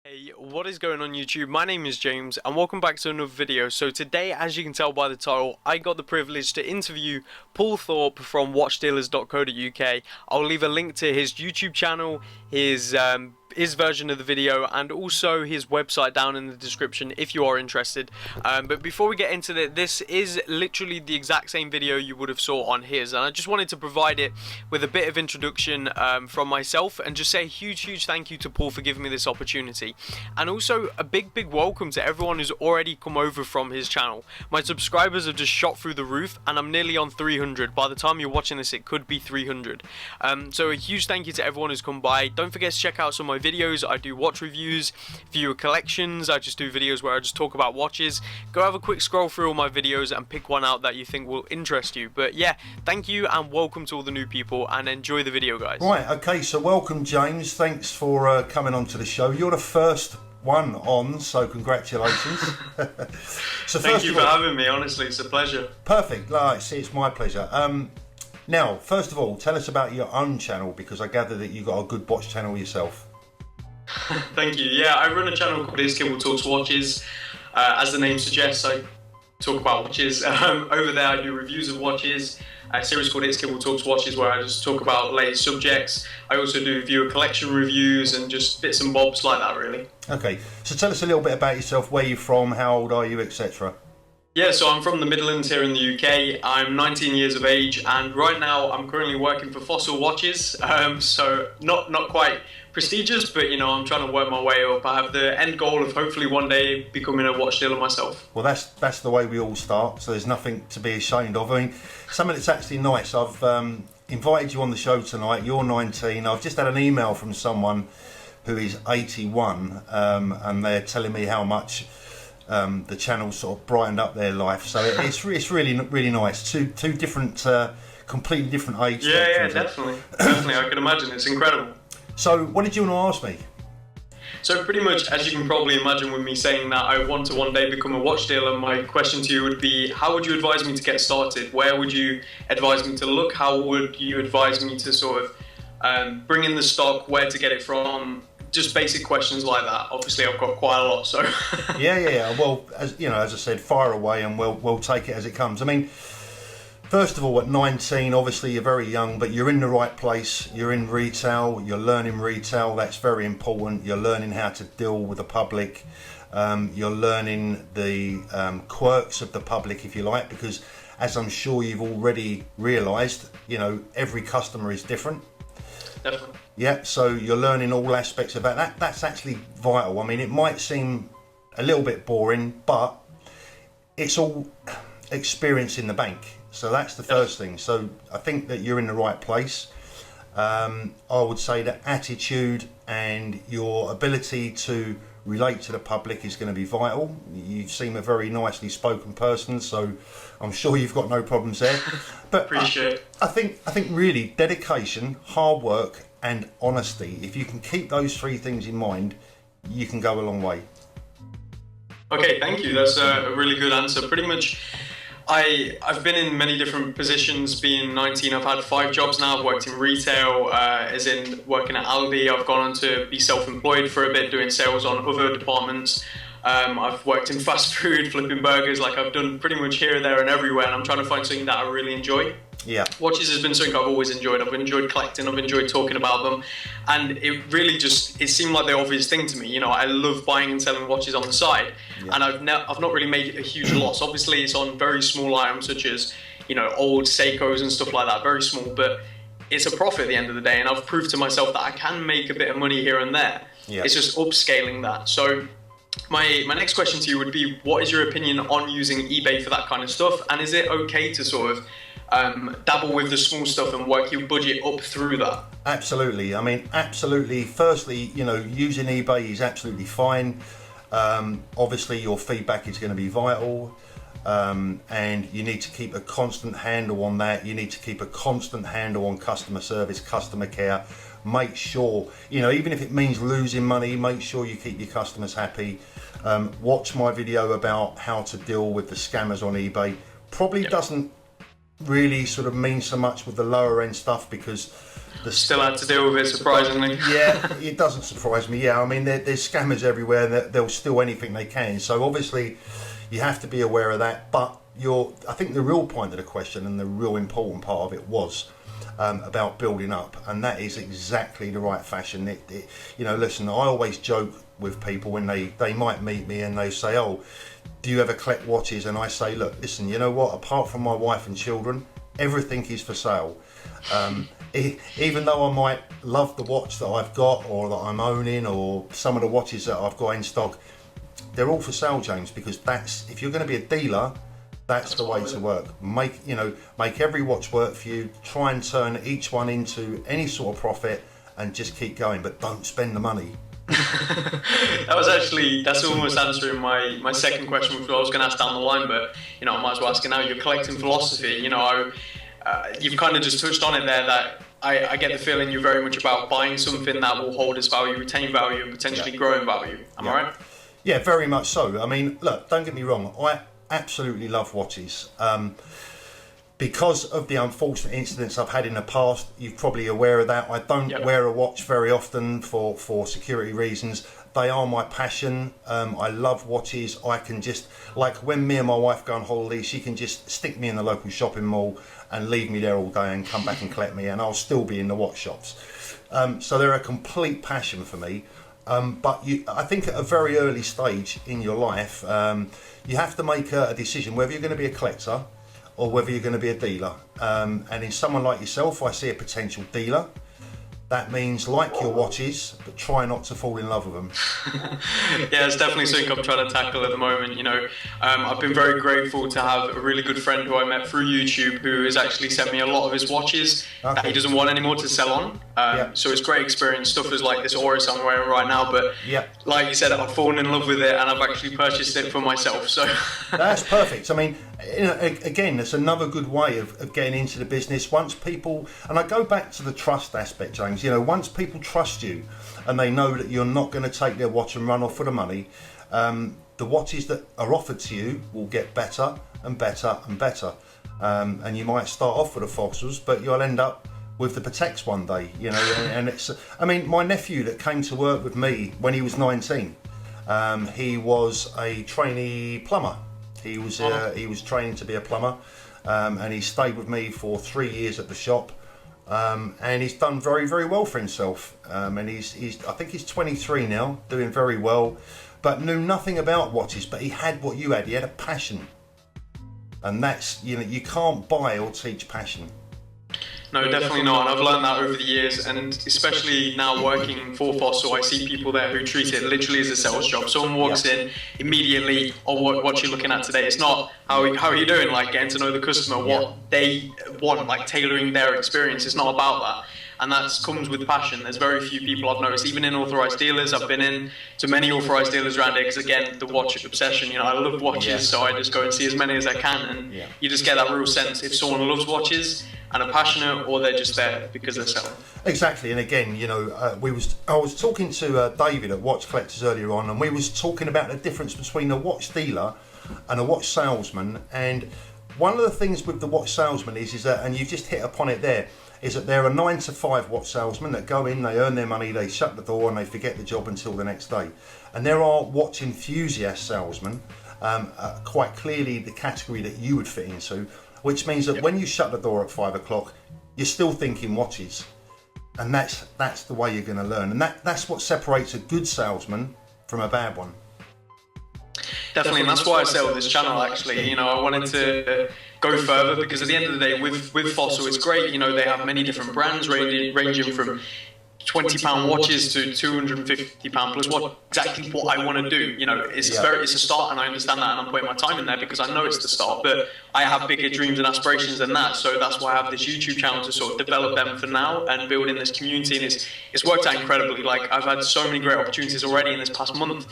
Hey, what is going on YouTube? My name is James and welcome back to another video. So today, as you can tell by the title, I got the privilege to interview Paul Thorpe from watchdealers.co.uk. I'll leave a link to his YouTube channel, his version of the video, and also his website down in the description if you are interested. But before we get into it, this is literally the exact same video you would have saw on his, and I just wanted to provide it with a bit of introduction from myself and just say a huge thank you to Paul for giving me this opportunity, and also a big welcome to everyone who's already come over from his channel. My subscribers have just shot through the roof and I'm nearly on 300. By the time you're watching this, it could be 300. So a huge thank you to everyone who's come by. Don't forget to check out some of my videos. I do watch reviews, viewer collections, I just do videos where I just talk about watches. Go have a quick scroll through all my videos and pick one out that you think will interest you. But yeah, thank you and welcome to all the new people, and enjoy the video, guys. Right, okay, so welcome James, thanks for coming on to the show. You're the first one on, so congratulations. So thank you for having me, honestly, it's a pleasure. Perfect, it's my pleasure. Now, first of all, tell us about your own channel, because I gather that you've got a good watch channel yourself. Thank you. Yeah, I run a channel called Kibble Talks Watches. As the name suggests, I talk about watches. Over there I do reviews of watches. A series called Kibble Talks Watches where I just talk about latest subjects. I also do viewer collection reviews and just bits and bobs like that, really. Okay, so tell us a little bit about yourself, where you're from, how old are you, etc. Yeah, so I'm from the Midlands here in the UK. I'm 19 years of age, and right now I'm currently working for Fossil Watches. So not quite prestigious, but you know, I'm trying to work my way up. I have the end goal of hopefully one day becoming a watch dealer myself. Well, that's the way we all start, so there's nothing to be ashamed of. I mean, something that's actually nice. I've invited you on the show tonight. You're 19. I've just had an email from someone who is 81, and they're telling me how much the channel sort of brightened up their life. So it's really nice. Two different, completely different age. Yeah, definitely. I can imagine. It's incredible. So what did you want to ask me? So pretty much, as you can probably imagine with me saying that I want to one day become a watch dealer, my question to you would be, how would you advise me to get started? Where would you advise me to look? How would you advise me to sort of bring in the stock, where to get it from? Just basic questions like that. Obviously, I've got quite a lot, so... Yeah. Well, as I said, fire away and we'll take it as it comes. I mean, first of all, at 19, obviously you're very young, but you're in the right place. You're in retail, you're learning retail, that's very important. You're learning how to deal with the public. You're learning the quirks of the public, if you like, because as I'm sure you've already realised, you know, every customer is different. Definitely. Yeah, so you're learning all aspects of that. That's actually vital. I mean, it might seem a little bit boring, but it's all experience in the bank. So that's the first thing. So I think that you're in the right place. I would say that attitude and your ability to relate to the public is going to be vital. You seem a very nicely spoken person, so I'm sure you've got no problems there. But appreciate it. I think really dedication, hard work and honesty, if you can keep those three things in mind, you can go a long way. Okay, thank you. That's a really good answer. Pretty much, I've been in many different positions. Being 19, I've had 5 jobs now. I've worked in retail, as in working at Aldi. I've gone on to be self-employed for a bit, doing sales on other departments. I've worked in fast food, flipping burgers. Like, I've done pretty much here, there and everywhere, and I'm trying to find something that I really enjoy. Yeah. Watches has been something I've always enjoyed. I've enjoyed collecting, I've enjoyed talking about them, and it really just, it seemed like the obvious thing to me. You know, I love buying and selling watches on the side, and I've not really made a huge loss. Obviously, it's on very small items such as, you know, old Seikos and stuff like that, very small, but it's a profit at the end of the day, and I've proved to myself that I can make a bit of money here and there. Yeah. It's just upscaling that. So my next question to you would be, what is your opinion on using eBay for that kind of stuff, and is it okay to sort of dabble with the small stuff and work your budget up through that? Absolutely. I mean, absolutely. Firstly, you know, using eBay is absolutely fine. Obviously, your feedback is going to be vital, and you need to keep a constant handle on that. You need to keep a constant handle on customer service, customer care. Make sure, you know, even if it means losing money, make sure you keep your customers happy. Watch my video about how to deal with the scammers on eBay. Probably doesn't really sort of mean so much with the lower end stuff, because Still had to deal with it, surprisingly. Yeah, it doesn't surprise me. Yeah, I mean, there's scammers everywhere. They'll steal anything they can. So obviously, you have to be aware of that. But I think the real point of the question and the real important part of it was about building up, and that is exactly the right fashion. Listen, I always joke with people when they might meet me and they say, "Oh, do you ever collect watches?" And I say, "Look, listen, you know what? Apart from my wife and children, everything is for sale." Even though I might love the watch that I've got or that I'm owning or some of the watches that I've got in stock, they're all for sale, James, because if you're going to be a dealer, that's the way to work. Make every watch work for you. Try and turn each one into any sort of profit and just keep going, but don't spend the money. That's almost answering my second question, which I was going to ask down the line, but I might as well ask it now. Your collecting philosophy, you've kind of just touched on it there, that I get the feeling you're very much about buying something that will hold its value, retain value, and potentially grow in value. Am I right? Yeah, very much so. I mean, look, don't get me wrong. I absolutely love watches. Because of the unfortunate incidents I've had in the past, you're probably aware of that. I don't wear a watch very often for security reasons. They are my passion. I love watches. I can just, like when me and my wife go on holiday, she can just stick me in the local shopping mall and leave me there all day and come back and collect me, and I'll still be in the watch shops. So they're a complete passion for me. But I think at a very early stage in your life, you have to make a decision whether you're going to be a collector or whether you're going to be a dealer. And in someone like yourself, I see a potential dealer. That means like your watches, but try not to fall in love with them. Yeah, it's definitely something I'm trying to tackle at the moment. I've been very grateful to have a really good friend who I met through YouTube, who has actually sent me a lot of his watches that he doesn't want anymore to sell on. So it's great experience. Stuff is like this Oris I'm wearing right now, but like you said, I've fallen in love with it and I've actually purchased it for myself. So that's perfect. I mean, again, that's another good way of getting into the business. Once people, and I go back to the trust aspect, James, once people trust you and they know that you're not going to take their watch and run off for the money, the watches that are offered to you will get better and better and better. And you might start off with the Fossils, but you'll end up with the Pateks one day, and it's, I mean, my nephew that came to work with me when he was 19, he was a trainee plumber. He was training to be a plumber, and he stayed with me for 3 years at the shop, and he's done very, very well for himself. And I think he's 23 now, doing very well, but knew nothing about watches. But he had what you had. He had a passion, and that's you can't buy or teach passion. No, definitely not. And I've learned that over the years, and especially now working for Fossil, I see people there who treat it literally as a sales job. Someone walks in immediately, or what you're looking at today. It's not how are you doing, like getting to know the customer, what they want, like tailoring their experience. It's not about that. And that comes with passion. There's very few people I've noticed, even in authorized dealers. I've been in to many authorized dealers around here because, again, the watch obsession. I love watches, so I just go and see as many as I can. And you just get that real sense if someone loves watches and are passionate, or they're just there because they're selling. Exactly. And again, I was talking to David at Watch Collectors earlier on, and we was talking about the difference between a watch dealer and a watch salesman. And one of the things with the watch salesman is that, and you've just hit upon it there, is that there are 9 to 5 watch salesmen that go in, they earn their money, they shut the door and they forget the job until the next day. And there are watch enthusiast salesmen, quite clearly the category that you would fit into, which means that when you shut the door at 5 o'clock, you're still thinking watches. And that's the way you're going to learn. And that's what separates a good salesman from a bad one. Definitely, and that's why I set up this channel, actually. I wanted to go further because at the end of the day, with Fossil, it's great. They have many different brands ranging from £20 watches to £250 plus. Exactly what I want to do. It's a start, and I understand that, and I'm putting my time in there because I know it's the start. But I have bigger dreams and aspirations than that, so that's why I have this YouTube channel to sort of develop them for now and build in this community. And it's worked out incredibly. Like, I've had so many great opportunities already in this past month.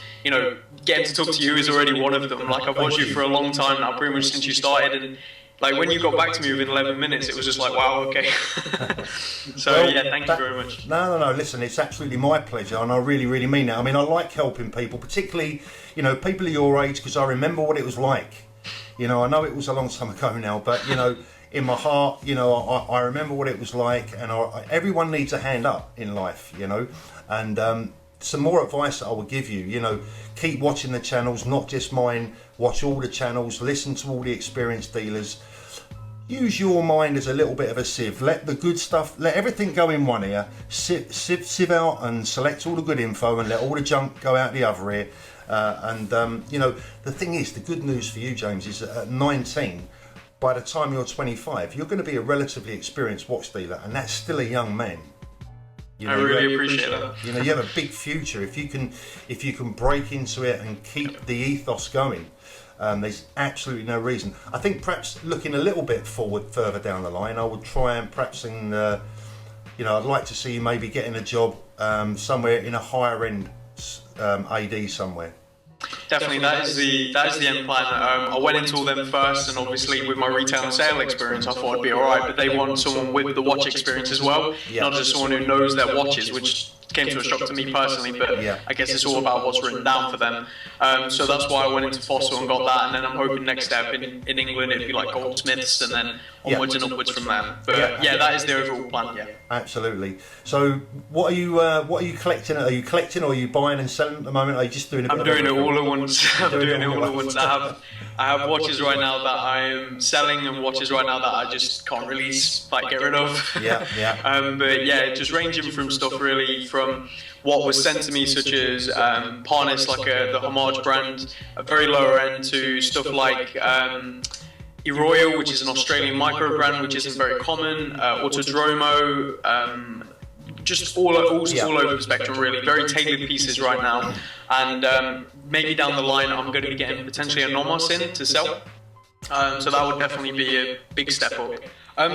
Getting to talk to you is already one of them. Like, I've watched you for a long time now, pretty much since you started, and like when you got back to me within 11 minutes, it was just like, wow, okay. So thank you very much. No, listen, it's absolutely my pleasure, and I really, really mean it. I mean, I like helping people, particularly, people of your age, because I remember what it was like. I know it was a long time ago now, but in my heart, you know, I remember what it was like, and everyone needs a hand up in life, you know. And some more advice that I would give you, you know, keep watching the channels, not just mine. Watch all the channels, listen to all the experienced dealers. Use your mind as a little bit of a sieve. Let the good stuff, let everything go in one ear, sieve out and select all the good info, and let all the junk go out the other ear. You know, the thing is, the good news for you, James, is that at 19, by the time you're 25, you're going to be a relatively experienced watch dealer, and that's still a young man. You know, I really appreciate that. You know, you have a big future if you can break into it and keep the ethos going. There's absolutely no reason. I think perhaps looking a little bit further down the line, I would try and perhaps you know, I'd like to see you maybe getting a job somewhere in a higher end AD somewhere. Definitely, that is the end plan. I went into all them first, and obviously with my retail and sale experience, I thought it'd be alright. But they want someone with the watch experience as well, not just someone who knows their watches, which came to a shock to me personally. But I guess it's all about what's written down for them. So that's why I went into Fossil and got that, and then I'm hoping next step in England it'd be like Goldsmiths, and then onwards and upwards from there. But yeah, that is the overall plan. Yeah. Absolutely. So what are you collecting? Are you collecting, or are you buying and selling at the moment? Are you just doing a bit? I'm doing it all at once. I'm doing it all at once. I have watches right now that I'm selling, and watches right now that I just can't release, like get rid of. But yeah, just ranging from stuff really from what was sent to me, such as Parnis, like the Homage brand, a very lower end, to stuff like Eroyal, which is an Australian micro brand, which isn't very common, Autodromo, just all over the spectrum really, very tailored pieces right now, and maybe down the line I'm going to be getting potentially a Nomos in to sell, so that would definitely be a big step up.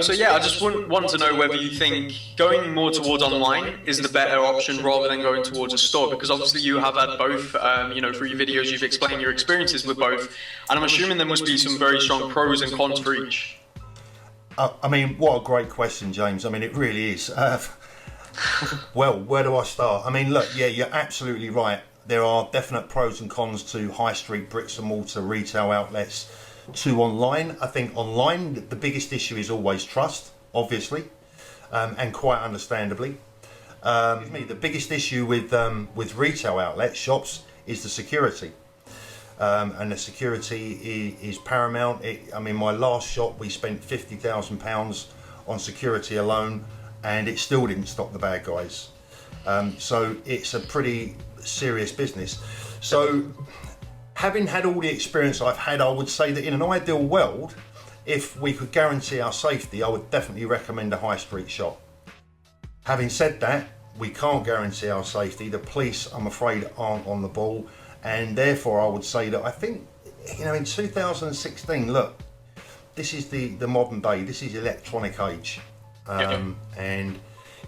So yeah, I just want to know whether you think going more towards online is the better option rather than going towards a store, because obviously you have had both, you know, through your videos you've explained your experiences with both, and I'm assuming there must be some very strong pros and cons for each. I mean, what a great question, James. I mean, it really is. Well, where do I start? I mean, look, yeah, you're absolutely right. There are definite pros and cons to high street bricks and mortar retail outlets to online. I think online, the biggest issue is always trust, obviously, and quite understandably. The biggest issue with retail outlet shops is the security, and the security is paramount. I mean, my last shop, we spent £50,000 on security alone, and it still didn't stop the bad guys. So it's a pretty serious business. So having had all the experience I've had, I would say that in an ideal world, if we could guarantee our safety, I would definitely recommend a high street shop. Having said that, we can't guarantee our safety. The police, I'm afraid, aren't on the ball, and therefore I would say that I think, you know, in 2016, look, this is the modern day, this is the electronic age. And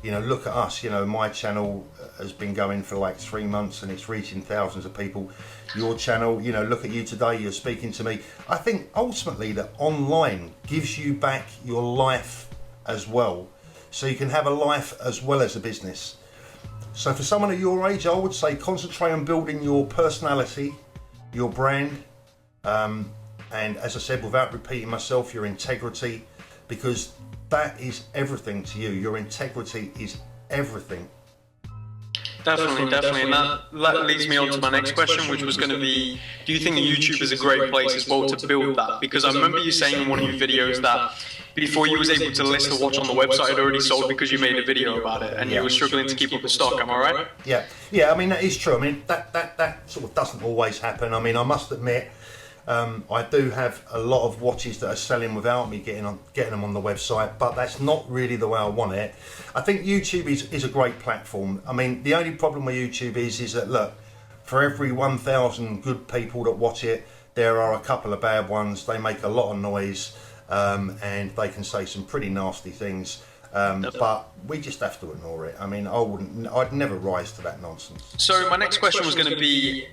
you know, look at us, you know, my channel has been going for like 3 months and it's reaching thousands of people. Your channel, you know, look at you today, you're speaking to me. I think ultimately that online gives you back your life as well, so you can have a life as well as a business. So for someone at your age, I would say concentrate on building your personality, your brand, and as I said, without repeating myself, your integrity, because that is everything to you. Your integrity is everything. Definitely, and that leads me on to my next question, which was going to be, do you think YouTube is a great place as well to build that? Because I remember you saying in one of your videos that before you was able to list a watch on the website, it already sold because you made a video about it, and you were struggling to keep up the stock, am I right? Yeah, I mean, that is true. I mean, that sort of doesn't always happen. I mean, I must admit, I do have a lot of watches that are selling without me getting them on the website, but that's not really the way I want it. I think YouTube is a great platform. I mean, the only problem with YouTube is that, look, for every 1,000 good people that watch it, there are a couple of bad ones. They make a lot of noise, and they can say some pretty nasty things. But we just have to ignore it. I mean, I'd never rise to that nonsense. So my next question was going to be,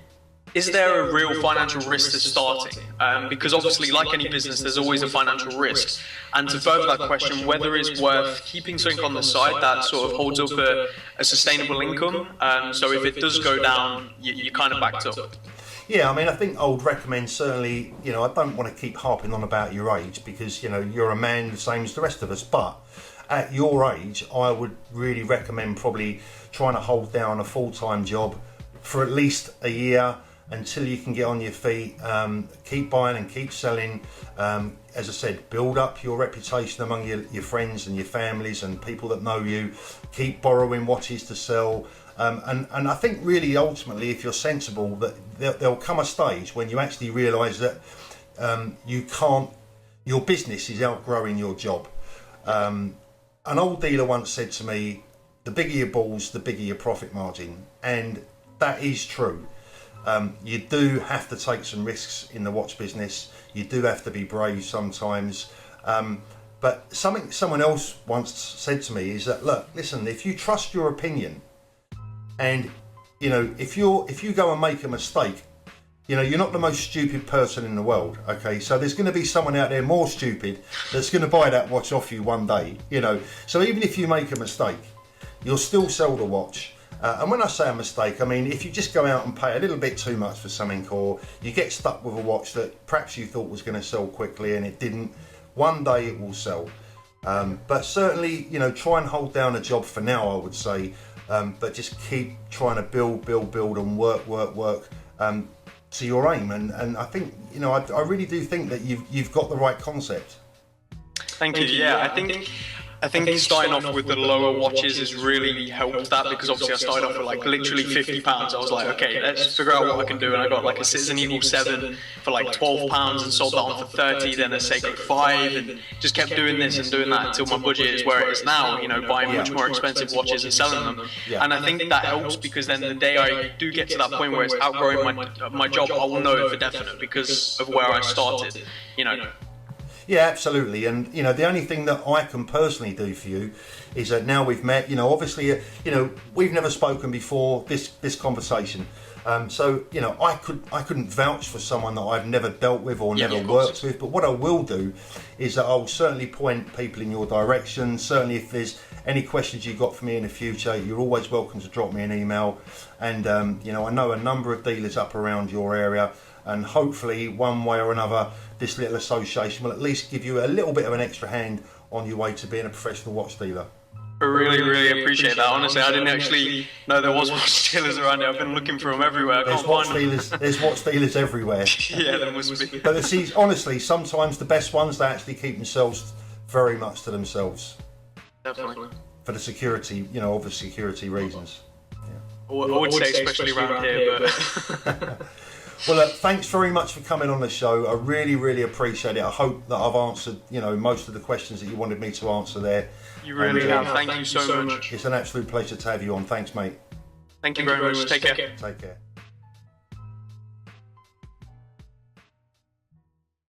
is there a real financial risk to starting? Because obviously, like any business, there's always a financial risk. And to further that question, whether it's worth keeping something on the side that sort of holds up a sustainable income, so if it does go down, you're kind of backed up. Yeah, I mean, I think I would recommend certainly, I don't want to keep harping on about your age because, you're a man the same as the rest of us. But at your age, I would really recommend probably trying to hold down a full-time job for at least a year until you can get on your feet. Keep buying and keep selling. As I said, build up your reputation among your friends and your families and people that know you. Keep borrowing watches to sell. And I think really ultimately, if you're sensible, that there'll come a stage when you actually realise that your business is outgrowing your job. An old dealer once said to me, the bigger your balls, the bigger your profit margin. And that is true. You do have to take some risks in the watch business. You do have to be brave sometimes. But something someone else once said to me is that, look, listen, if you trust your opinion, and if you go and make a mistake, you're not the most stupid person in the world. Okay, so there's going to be someone out there more stupid that's going to buy that watch off you one day. So even if you make a mistake, you'll still sell the watch. And when I say a mistake, I mean if you just go out and pay a little bit too much for something, or you get stuck with a watch that perhaps you thought was going to sell quickly and it didn't, one day it will sell. But certainly, try and hold down a job for now, I would say. But just keep trying to build and work to your aim. And I think, I really do think that you've got the right concept. Thank you. Yeah, I think starting off with the lower watches has really helped that, because obviously I started off with like literally £50. I was like, okay, let's figure out what I can do, and I got like a Citizen Eagle 7 for like £12 and sold that on for 30, then a Seiko 5, and just kept doing this and doing that until my budget is where it is now, buying much more expensive watches and selling them. And I think that helps, because then the day I do get to that point where it's outgrowing my job, I will know it for definite because of where I started. Yeah, absolutely. And the only thing that I can personally do for you is that now we've met, obviously, we've never spoken before this conversation. So I couldn't vouch for someone that I've never dealt with or never worked with. But what I will do is that I'll certainly point people in your direction. Certainly, if there's any questions you've got for me in the future, you're always welcome to drop me an email. And I know a number of dealers up around your area. And hopefully, one way or another, this little association will at least give you a little bit of an extra hand on your way to being a professional watch dealer. I really appreciate that. Honestly, I didn't actually know there was watch dealers around here. I've been looking for them everywhere. I can't find them. There's watch dealers everywhere. Yeah, there must be. But honestly, sometimes the best ones, they actually keep themselves very much to themselves. Definitely. For the security, obvious security reasons. Yeah. I would say especially around here, but... Well, look, thanks very much for coming on the show. I really appreciate it. I hope that I've answered, most of the questions that you wanted me to answer there. You really have. Thank you so much. It's an absolute pleasure to have you on. Thanks, mate. Thank you very much. Take care. Take care.